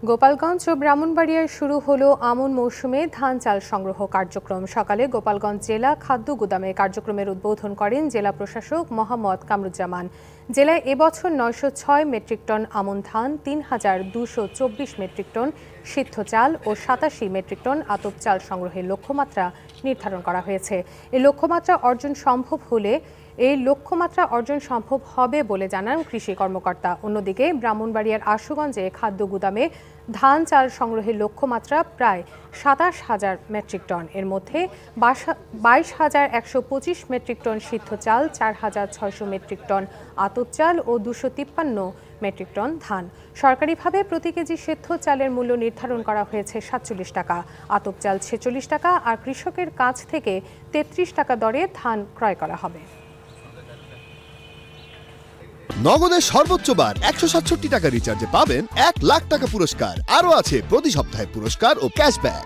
গোপালগঞ্জ ও ব্রাহ্মণবাড়িয়ায় শুরু হলো আমন মৌসুমে ধান চাল সংগ্রহ কার্যক্রম। সকালে গোপালগঞ্জ জেলা খাদ্য গুদামে কার্যক্রমের উদ্বোধন করেন জেলা প্রশাসক মোহাম্মদ কামরুজ্জামান। জেলায় এবছর 906 মেট্রিক টন আমন ধান, 3224 মেট্রিক টন সিদ্ধ চাল ও 87 মেট্রিক টন আতপ চাল সংগ্রহের লক্ষ্যমাত্রা নির্ধারণ করা হয়েছে। এই লক্ষ্যমাত্রা অর্জন সম্ভব হবে বলে জানান কৃষি কর্মকর্তা। অন্যদিকে ব্রাহ্মণবাড়িয়ার আশুগঞ্জে খাদ্য গুদামে ধান চাল সংগ্রহের লক্ষ্যমাত্রা প্রায় 27,000 মেট্রিক টন। এর মধ্যে 22,125 মেট্রিক টন সিদ্ধ চাল, 4,600 মেট্রিক টন আতপ চাল ও 253 মেট্রিক টন ধান। সরকারিভাবে প্রতি কেজি সিদ্ধ চালের মূল্য নির্ধারণ করা হয়েছে 47 টাকা, আতপ চাল 46 টাকা আর কৃষকের কাছ থেকে 33 টাকা দরে ধান ক্রয় করা হবে। নগদের সর্বোচ্চ বার 167 টাকা রিচার্জে পাবেন 1 লাখ টাকা পুরস্কার। আরও আছে প্রতি সপ্তাহে পুরস্কার ও ক্যাশব্যাক।